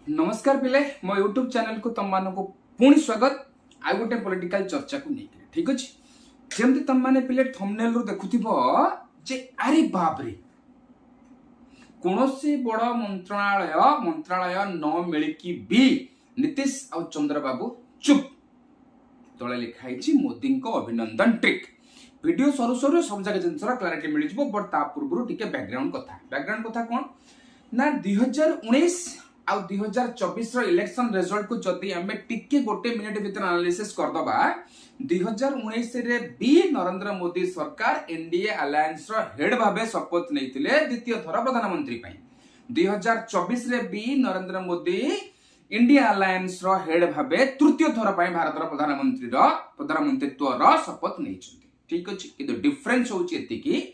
नमस्कार पिले मो यूट्यूब चैनल को तुम मान को पुणी स्वागत आ गोटे पॉलिटिकल चर्चा को नहीं ठीक अच्छे जमती तुम मैंने पिले थंबनेल रू देखुथिबो जे अरे बाप रे कोनोसी बड़ मंत्रालय न मिलिकी भी नीतीश और चंद्रबाबू चुप तले लिखाई मोदी को अभिनंदन ट्रिक वीडियो सरू सरू सब जगह जिनसर क्लारिटी मिल जिवो बट ता पूर्व टिके बैकग्राउंड कथा कौन ना 2019 आ 2024 रो इलेक्शन रिजल्ट को जदी हमें टिके गोटे मिनिट भीतर एनालिसिस कर दबा 2019 रे भी नरेंद्र मोदी सरकार एनडीए अलायंस रो हेड भाबे शपथ नैतिले द्वितीय थर प्रधानमंत्री पई 2024 रे भी नरेंद्र मोदी इंडिया अलायंस रो हेड भाबे तृतीय थर पई भारत रो प्रधानमंत्रीत्व रो शपथ नैछंती ठीक अछि किंतु डिफरेंस होछि एति कि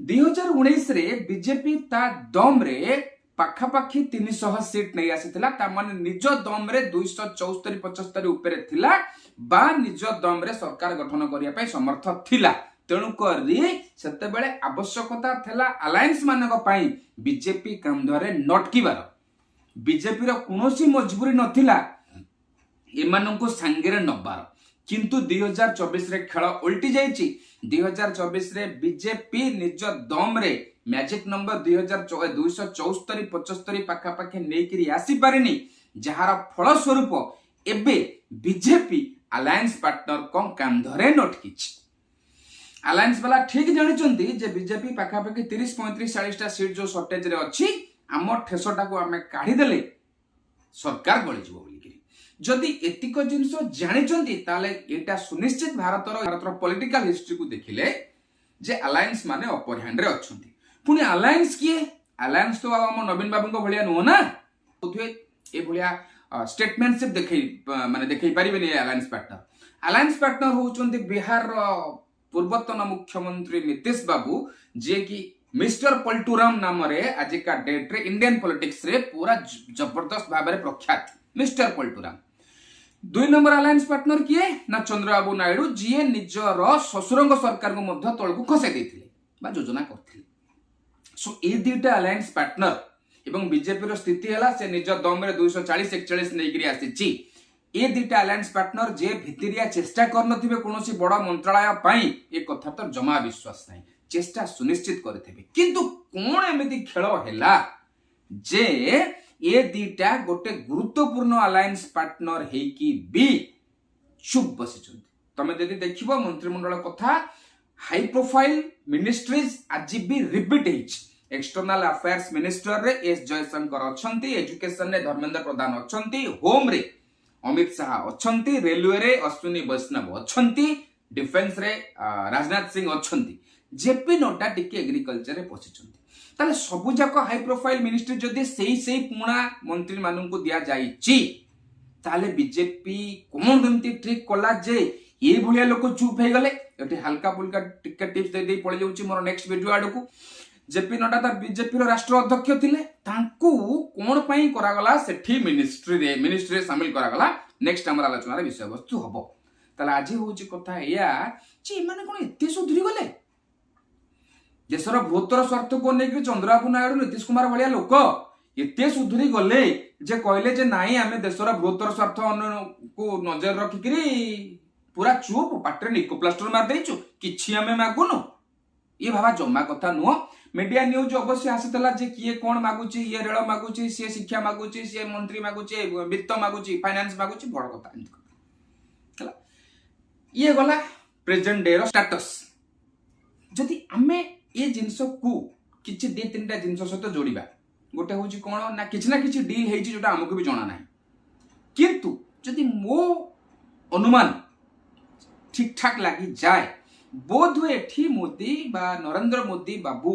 2019 रे बीजेपी ता दम रे पाखापाखी 300 सीट नहीं आसीथिला ता माने निज दम रे 274 75 ऊपर थिला बा निज दम रे सरकार गठन करिया पय समर्थ थिला तेणु करी सेते बेले आवश्यकता थिला अलायंस मानक पय बीजेपी कामधरे नटकीबार बीजेपी रो कोनोसी मजबूरी नथिला एमाननको सांगेरे नबार किंतु 2024 रे खेल उल्टी जाइछि 2024 रे बीजेपी निज दम रे मैजिक नंबर 274 75 पाखापाखि नैकरी आसी पारिनी जहार फल स्वरूप एबे बीजेपी अलायंस पार्टनर को कांधरे नटकिछि अलायंस वाला ठीक जानिचंती जे बीजेपी पाखापाखि 30 35 40 टा सीट जो शॉर्टेज रे अछि आम ठेसटा को आमे काढी देले सरकार गळि जिवो बोलिकरी जदि एतिक जिंस जानिचंती ताले एटा सुनिश्चित भारतर पॉलिटिकल हिस्ट्री को देखिले जे अलायंस माने अपर हैंड रे अछंती पुनी अलायंस किए अलायंस तो हम नवीन बाबू को भलिया नुह ना बुझे ए भलिया स्टेटमेंटशिप देखै पारिबे नै अलायंस पार्टनर होचंती बिहार पूर्वतन मुख्यमंत्री नीतीश बाबू जे कि मिस्टर पलटूराम नाम रे आज का डेट रे इंडियन पॉलिटिक्स रे पूरा जबरदस्त भाव रे प्रख्यात मिस्टर पलटूराम 2 नंबर अलायंस पार्टनर किए ना चंद्रबाबू नायडू जी निजर ससुरंग सरकार को मध्य तळकु खसे देथिले बा योजना करथिले सो ए दुईटा अलायंस पार्टनर एवं बीजेपी रो स्थिति हैला से निज दम रे 240 41 नैकरी आसीची ए दुईटा अलायंस पार्टनर जे भितरिया चेष्टा करनथिबे कोनोसी बड़ मंत्रालय पई ए कथा तो जमा विश्वास नाही चेष्टा सुनिश्चित करथिबे किंतु कोन एमिति खेल हैला जे ए दुईटा गोटे गुरुत्वपूर्ण अलायंस पार्टनर हेकी भी चुप बसिचंती तमे जदि देखिबो मंत्रिमंडल कथा हाई प्रोफाइल मिनिस्ट्रीज आज भी रिपीट हेच एक्सटर्नल अफेयर्स मिनिस्टर रे एस जयशंकर अछंती एजुकेशन रे धर्मेंद्र प्रधान अछंती होम रे अमित शाह अछंती रेलवे रे अश्विनी वैष्णव अछंती डिफेंस रे राजनाथ सिंह अछंती जेपी नड्डा टिके एग्रीकल्चर रे पछिचंती ताले सबु जाक हाई प्रोफाइल मिनिस्ट्री जदि सेही पुणा मंत्री माननकु दिया जाईची ताले बीजेपी कोन गमती ट्रिक कला जे ये भलिया लोक चुप हे गले एठी हल्का फुल्का टिके टिप्स दे दे पळि जाउची मोर नेक्स्ट वीडियो आडकू जेपी नड्डा त बीजेपी रो राष्ट्र अध्यक्ष थिले तांकू कोन पई करा गला सेठी मिनिस्ट्री शामिल करा गला नेक्स्ट हमर आलोचना रे विषय वस्तु हबो तले आज होउची कथा या जे माने कोन एते सुधरी गले देशर बृहत्तर स्वार्थ को नेकी चंद्रबाबू नायडू नीतीश कुमार भलिया लोक एते सुधरी गले जे कहले जे नाही आमे देशर बृहत्तर स्वार्थ को नजर रखिकरी पूरा चुप पाटे निको प्लास्टर मार देचु किछि हमें मागुनु ये भाबा जम्मा कथा नुह मीडिया न्यूज अवश्य आसीतला जे किए कोन मागुची ये रेल मागुची से शिक्षा मागुची से मंत्री मागुची वित्त मागुची फाइनेंस मागुची बड़ कथा हला ये गला प्रेजेंट डे रो स्टेटस जदि हमें ये जिंस को किछि दे तीनटा जिंस सहित जोड़िबा गोटे होची कोन ना किछि डील हेची जोटा हमकु भी जणा नाही किंतु जदि मो अनुमान ठीक ठाक लगी जाए बोध हुए एठी मोदी बा नरेंद्र मोदी बाबू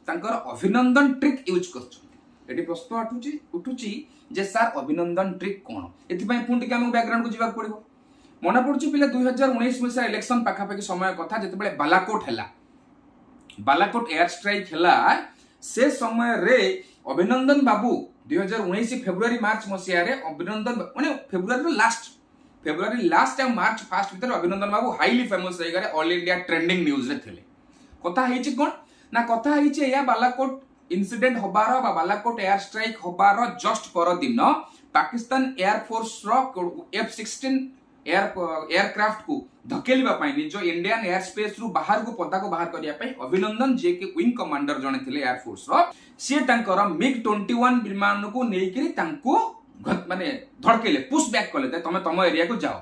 तांकर अभिनंदन ट्रिक यूज करछन एठी प्रश्न उठुची जे सर अभिनंदन ट्रिक कोन एथि पई पुंटी के हम बैकग्राउंड को जीवा पड़िबो मना पड़छि पिले 2019 में इलेक्शन पाखापाखि समय कथा जते बेले बालाकोट एयर स्ट्राइक हला से समय रे अभिनंदन बाबू 2019 फेब्रुआरी मार्च मसिया रे अभिनंदन माने फेब्रुआरी लास्ट टाइम मार्च फास्ट भीतर अभिनंदन बाबू हाईली फेमस रही गए ऑल इंडिया ट्रेंडिंग न्यूज रे थिले कथा हेछि कोन ना कथा हेछि या बालाकोट इनसिडेंट होबार बा बालाकोट एयर स्ट्राइक होबार जस्ट पर दिन पाकिस्तान एयरफोर्स रो F-16 एयरक्राफ्ट को धकेलिबा पई निज इंडियन एयर स्पेस रु बाहर को पदा को बाहर करिया पई अभिनंदन जे के विंग कमांडर जने थिले एयरफोर्स रो से तांकर मिग 21 विमान को नेकिरी तांको माने धड़केले पुश बैक कले तमे तम एरिया को जाओ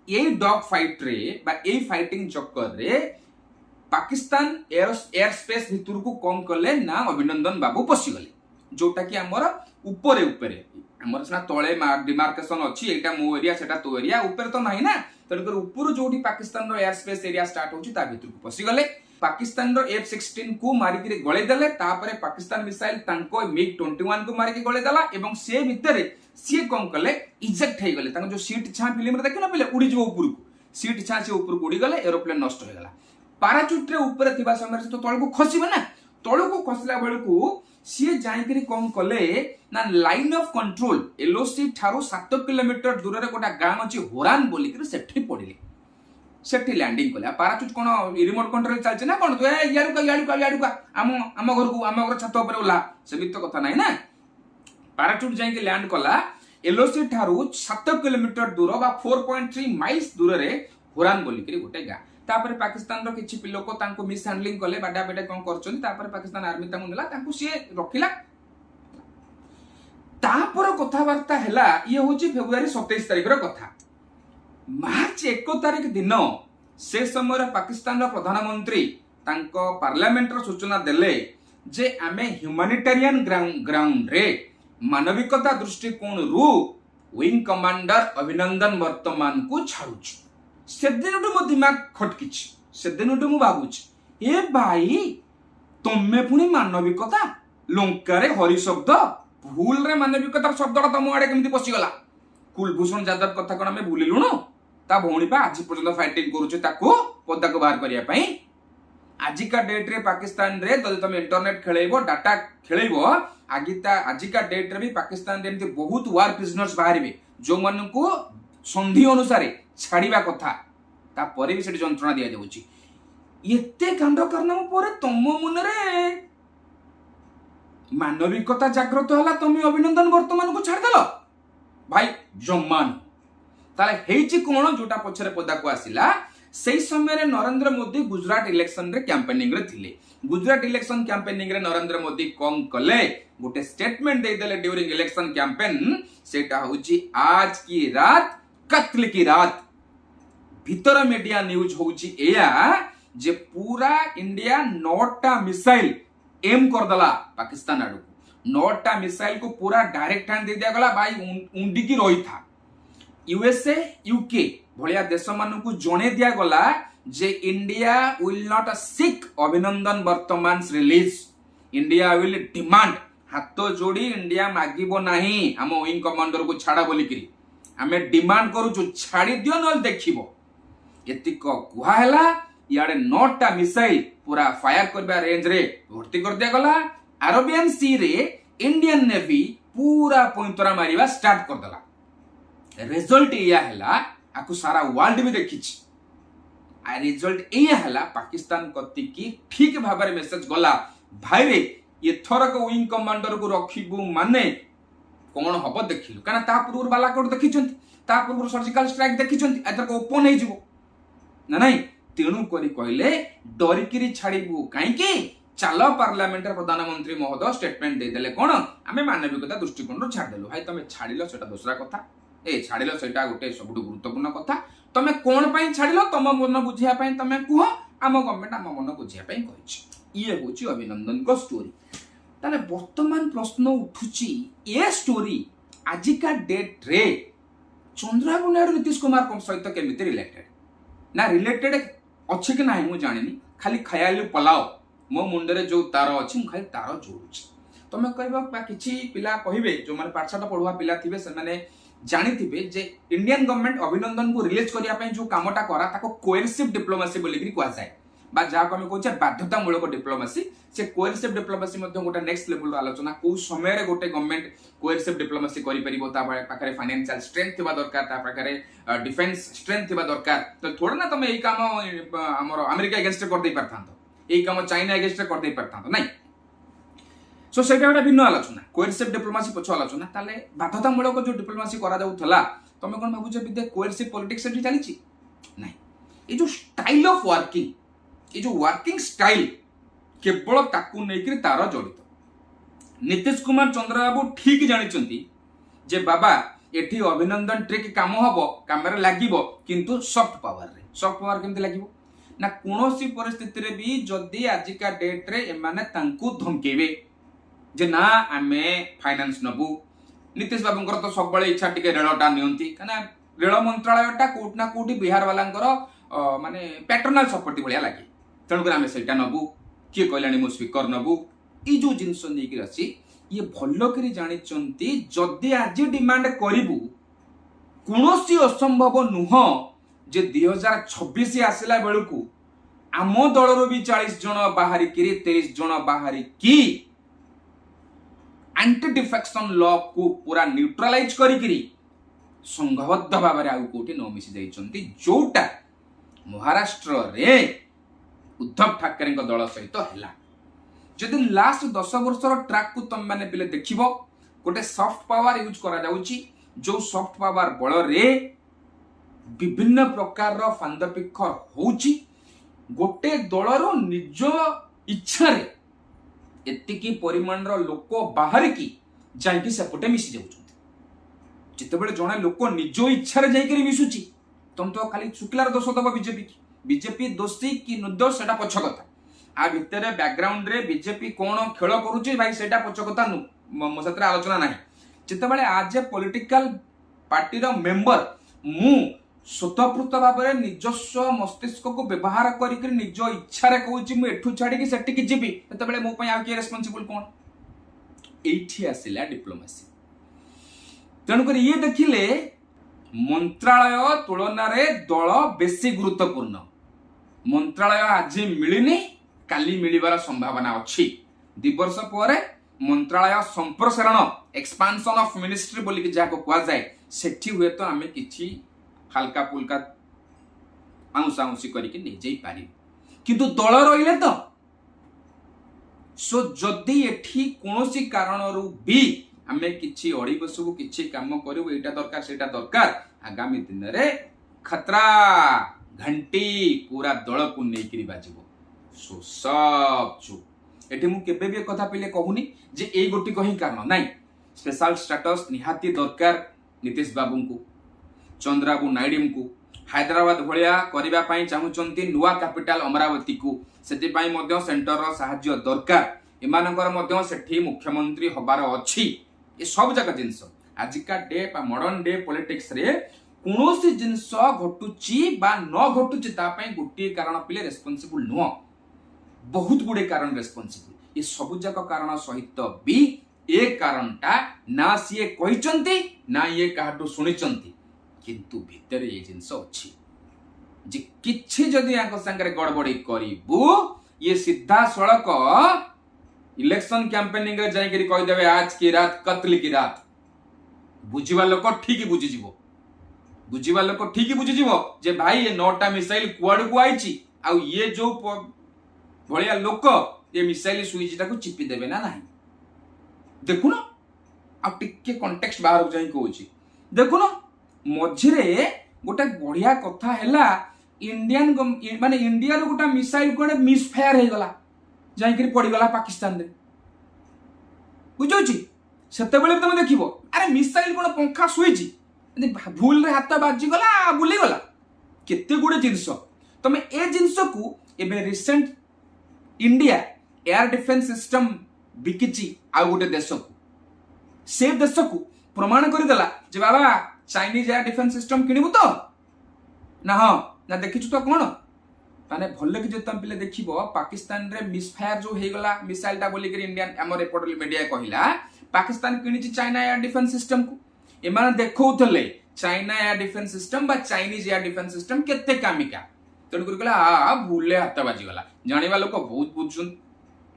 ये डॉग फाइट रे बा ए फाइटिंग चक्कर रे पाकिस्तान एयर स्पेस भितर को कौन कले ना अभिनंदन बाबू पसी गले जोटा कि हमर ऊपरे ऊपरे हमर सना तळे डिमार्केशन अछि एटा मो एरिया सेटा तो एरिया ऊपर तो नाही ना तनकर ऊपर जोटी पाकिस्तान रो एयर स्पेस एरिया स्टार्ट होची ता भितर को पसी गले पाकिस्तान रो F-16 को मारी के गळे देले तापरे पाकिस्तान मिसाइल तांको मिग 21 को मारी के गळे देला एवं से भितरे सी कौन कले इजेक्ट हे गले तांको जो सीट छा फिल्म रे देखिन पहिले उड़ी जो ऊपर को सीट छा से ऊपर को उड़ी गले एरोप्लेन नष्ट हो गला पाराचूट रे ऊपर थिबा समय तो तळ को खसिबे ना तळ को खसला बेल को सी जाईकरी कौन कले ना लाइन ऑफ कंट्रोल एलओसी ठारो 7 किलोमीटर दूर रे गोटा गाम अछि होरान बोली के सेठी पडिले सेठी लैंडिंग कले पाराचूट कोन रिमोट कंट्रोल चलছে ना कोन तो याडू का हम घर छत ऊपर ओला सेमित तो कथा नाही ना पाराचूट जाई के लैंड कला एलओसी ठारो 7 किलोमीटर दूर बा 4.3 माइल्स दूर रे होरान बोली के गोटे गा तापर पाकिस्तान रो किछि लोक तांको मिस हैंडलिंग कले बाडा बेटा कोन करछन तापर पाकिस्तान आर्मी तांको नेला तांको से रखिला तापर कथा वार्ता हैला ये होची फेब्रुवारी 27 तारिख रो कथा मार्च 1 तारिख दिन से समय पाकिस्तान रो प्रधानमंत्री तांको पार्लियामेंट रो सूचना देले जे आमे ह्यूमैनिटेरियन ग्राउंड रे मानविकता दृष्टिकोण रु विंग कमांडर अभिनंदन वर्तमान को छाड़ुछ से दिन मो दिमाग खटकिछ से दिन मु भाबुछ ए भाई तमे पुनी मानविकता लंका रे हरि शब्द भूल रे मानविकता शब्दटा तम आडे केमती पसी गला कुलभूषण यादव कथा कोन हमें भूलिलुनो ता भौणी पा आज पर्यंत फाइटिंग करूचे ताको पद्दा को बाहर करिया पई आजिका डेट रे पाकिस्तान रे जदि तुम इंटरनेट खेलेबो डाटा खेलेबो आजिका डेट रे भी पाकिस्तान रे एमती बहुत वार प्रिजनर्स बाहरिबे जो मन को संधि अनुसार छाड़िबा कथा ता परे भी सेठी जंत्रणा दिया जाउची एते कांड करना परे तम मन रे मानविकता जागृत होला तुम अभिनंदन वर्तमान को छाड़ देलो भाई जम्मान ताले हेची कोन जोटा पछरे पदा को आसिला सेही समय रे नरेंद्र मोदी गुजरात इलेक्शन रे कैंपेनिंग रे थिले गुजरात इलेक्शन कैंपेनिंग रे नरेंद्र मोदी कौन कले गोटे स्टेटमेंट दे देले ड्यूरिंग इलेक्शन कैंपेन सेटा होची आज की रात कत्ल की रात भीतर मीडिया न्यूज होची एया जे पूरा इंडिया 9टा मिसाइल एम कर दला पाकिस्तान आडू 9टा मिसाइल को पूरा डायरेक्ट हैंड दे दिया गला भाई उंडी की रही था यूएसए यूके भलिया देश मान को जणे दिया गला जे इंडिया विल नॉट सीक अभिनंदन वर्तमान रिलीज इंडिया विल डिमांड हाथ जोड़ी इंडिया मागिबो नाही हम विंग कमांडर को छाड़ा बोली करी हमें डिमांड करूछु छाड़ी दियो नल देखिबो एतिक कुहा हैला याडे 9टा मिसाइल पूरा फायर करबा रेंज रे भर्ती कर दिया गला अरेबियन सी रे इंडियन नेवी पूरा पोइंतरा मारिबा स्टार्ट कर दला रिजल्ट या हैला आकु सारा वर्ल्ड भी देखिछ आ रिजल्ट एया हैला पाकिस्तान कति की ठीक भाबरे मेसेज गला भाई रे ये थरक विंग कमांडर को रखिबु माने कोन हबो देखिलु काना ता पूर्व बालाकोट देखिछंती ता पूर्व सर्जिकल स्ट्राइक देखिछंती एतर को ओपन हे जिवो ना नहीं तेणु करी कहले डरिकिरी छाड़ीबू काईके चालो पार्लियामेंट प्रधानमंत्री महोदय स्टेटमेंट दे देले कोन आमे मानविकता दृष्टिकोण रो छाड़ देलु भाई तमे छाड़िलो सेटा दूसरा कथा ए छाड़िलो सेटा गोटे सबुठु गुरुत्वपूर्ण कथा तमे कोन पई छाड़िलो तम मन बुझिया पई तमे कुह आम गवर्नमेंट आम मन बुझिया पई कहिछि ये होछि अभिनंदन को स्टोरी ताले वर्तमान प्रश्न उठुछि ए स्टोरी आजिका डेट रे चंद्रबाबू नायडू नीतीश कुमार को सहित केमिति रिलेटेड ना रिलेटेड अच्छे कि नहीं मुझे जानी खाली खयाली पलाओ मो मुंडरे जो तार अच्छी मुझे खाली तार जोड़ुछि तुम कहबा किछि पिला कहिबे जो माने पाठशाला पढुवा पिला थिबे से माने जानी थिबे जे इंडियन गवर्नमेंट अभिनंदन को रिलीज करिया पई जो कामटा करा ताको कोएर्सिव डिप्लोमेसी बोली कि कुआ जाय बा जा को हम कहछे बाध्यतामूलक डिप्लोमेसी से कोएर्सिव डिप्लोमेसी मध्ये गोटे नेक्स्ट लेवल आलोचना को समय रे गोटे गवर्नमेंट कोएर्सिव डिप्लोमेसी करि परिबो ता पाखरे फाइनेंशियल स्ट्रेंथ थिबा दरकार ता पाखरे डिफेंस स्ट्रेंथ थिबा दरकार तो थोड़ा ना तमे एई काम हमर अमेरिका अगेंस्ट कर दे परथांतो एई काम चाइना अगेंस्ट कर दे परथांतो नहीं सो सेटा गोटे भिन्न आलोचना कोएरसिव डिप्लोमेसी पछ आलोचना ताले बाध्यतामूलक जो डिप्लोमेसी करा जाउथला तमे कोन भाबुछ विदे कोएरसिव पॉलिटिक्स सेठी चलीची नाही ए जो स्टाइल ऑफ वर्किंग ए जो वर्किंग स्टाइल केवल ताकू नेकरी तार जड़ित नीतीश कुमार चंद्रबाबू ठीक जानिचंती जे बाबा एठी अभिनंदन ट्रिक काम हबो कामरे लागिबो किंतु सॉफ्ट पावर केमते लागिबो ना कोनोसी परिस्थिति रे भी जदी आजिका डेट रे एमाने तांकू धमकेबे जे ना आमे फाइनेंस नबू नीतीश बाबूंकर तो सब बळे इच्छा टिके रेलटा नियंती कना रेल मंत्रालयटा कोट ना कोटी बिहार वालांकर माने पैटर्नल सपोर्ट भलिया लागे तणु कर आमे सेटा नबू के कहलानी मो स्पीकर नबू ई जो जिंस नै कि रसी ये भल्लो करी जानि चंती जदी आज डिमांड करिबू कोनोसी असंभव नुह जे 2026 आसिला बेलकू आम दलर भी 40 जन बाहरी किरी 23 जन बाहरी की एंटी डिफेक्शन लॉ को पूरा न्यूट्रलाइज करी संघबद्ध भाव में आउ कोठी न मिसी जाइछंती जोटा महाराष्ट्र रे उद्धव ठाकरे दल सहित हैला जदि लास्ट 10 वर्षर ट्रैक को तुम मैंने पिले देखिबो गोटे सॉफ्ट पावर यूज करा जाउची जो सॉफ्ट पावर बल रे विभिन्न प्रकार रो फांदपिख होउची गोटे दलर निज इच्छा रे एतिकी परिमाण रो लोक बाहर की जाइकी सेपटे मिसी जाउछंती जितेबेले जणे लोक निज इच्छा रे जाइकरी मिसुची तुम तो खाली शुक्लार दोष दब बीजेपी दोषी कि निर्दोष सेटा पछ कथा आ भितरे बैकग्राउंड रे बीजेपी कोन खेल करूची भाई सेटा पछ कथा मो सत्र आलोचना नाही जितेबेले आज ए पॉलिटिकल पार्टी रो मेंबर मु स्वतःप्रत भाव में निजस्व मस्तिष्क को व्यवहार करिक निज इच्छा रे कहूची मु एठू छाड़ी कि सेठी कि जीबी तबेले मो पय आ के रेस्पोंसिबल कोन एठी आसिला डिप्लोमेसी तण कर ये देखिले मंत्रालय तुलना रे दल बेसी गुरुत्वपूर्ण मंत्रालय आज मिलिनी काली मिलिबार संभावना अछि 2 वर्ष पर मंत्रालय संप्रसारण एक्सपांशन ऑफ मिनिस्ट्री बोली कि जाको कुआ जाय सेठी हुए तो आमे किछि हल्का पुल्का आउंसी करके नहीं जाई पारि किंतु दल रहिले तो सो जदी एठी कोनोसी कारणरू भी आमे किछि अड़ी बसबु किछि काम करबु एटा दरकार सेटा दरकार आगामी दिन रे खतरा घंटी पूरा दल को नेकरी बाजिबो सो सब चुप एठी मु केबे भी कथा पहिले कहूनी जे एई गोटी कहि कारण नाही स्पेशल स्टेटस निहाती दरकार नीतीश बाबू को चंद्रबाबू नायडू को हैदराबाद भलिया करिबा पई चाहुचंती नुवा कैपिटल अमरावती को सेति पई मध्य सेंटर रो सहाय्य दरकार एमानकर मध्य सेठी मुख्यमंत्री हबार अछि ए सब जगह जिंस आजिका डे पा मॉडर्न डे पॉलिटिक्स रे कोनोसी जिंस घटुची बा न घटुची ता पई गोटी कारण पिले रेस्पोंसिबल नो बहुत गुडे कारण रेस्पोंसिबल ये सब जगह कारण सहित भी ए कारणटा ना सिए कहिचंती ना ये काहटू सुनिचंती किंतु भितर ये जिंस अछि जे किछि जदी आंको संगे गड़बड़ी करिबू ये सीधा सड़क इलेक्शन कैंपेनिंग रे जाई करी कहि देबे आज की रात कत्ल की रात बुझिबा लोक ठीक बुझि जिवो बुझिबा लोक ठीक बुझि जिवो जे भाई ये 9टा मिसाइल कुआड को आइची आ ये जो भलिया लोक ये मिसाइल स्विच टाको चिपी देबे ना नाही देखुनो आ टिके कॉन्टेक्स्ट बाहर जाई कहूची देखुनो मझिरे गोटे बढ़िया कथा हैला इंडियन माने इंडिया रो गोटा मिसाइल कोने मिसफायर हे गला जाई करी पड़ी गला पाकिस्तान रे बुझौची सेते बेले तुम देखिबो अरे मिसाइल कोन पंखा सुइची भूल रे हाथ बाजी गला बुली गला केते गुडे जिंस तमे ए जिंस को एबे recent India air defence system बिकिची आ गोटे देश को से देश को प्रमाण करि देला जे बाबा चाइनीज एयर डिफेंस सिस्टम किनिबु तो ना हां ना देखिछु तो कोन माने भल्ले कि जे तम पिले देखिबो पाकिस्तान रे मिसफायर जो हे गला मिसाइल टा बोली करी इंडियन हमर रिपोर्ट मीडिया कहिला Pakistan किनिची China air defence system को एमाने देखौथले चाइना एयर डिफेंस सिस्टम बा चाइनीज एयर डिफेंस सिस्टम केते कामिका तण कर गला आ भूलले हाथ बाजी गला जानिबा लोक बहुत बुझुन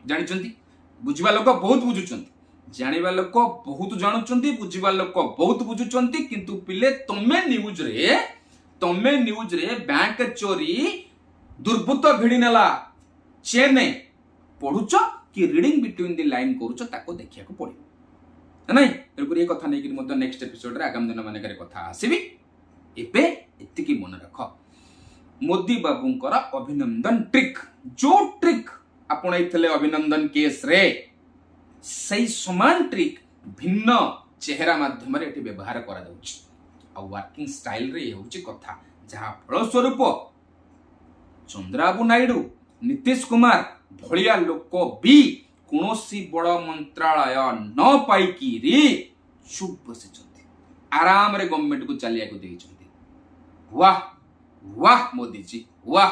जानिचंती बुझिबा लोक बहुत बुझुचंती जानिबा लोक बहुत जानुचंती बुझिबा लोक बहुत बुझुचंती किंतु पिले तमे न्यूज रे बैंक चोरी दुर्बृत्त भिड़ी नेला चेन पढ़ुच कि रीडिंग बिटवीन द लाइन करूछ ताको देखिया को पड़िबो नहीं तेणुकर ये कथा नहीं नेक्स्ट एपिसोड रे आगामी दिन मानकर कथा आसबि एबे एतिकी मन रख मोदी बाबूंकर अभिनंदन ट्रिक जो ट्रिक आपणैथिले अभिनंदन केस रे सही समान ट्रिक भिन्न चेहरा माध्यम रे एठी व्यवहार करा जाउछि आ वर्किंग स्टाइल रे होउछि कथा जहा फल स्वरूप चंद्रबाबू नायडू नीतीश कुमार भलिया लोक भी कौनसी बड़ मंत्रालय न पाइकी रे चुप बसे आराम रे गवर्नमेंट को चलिया को देइछन्ति वाह वाह मोदी जी वाह।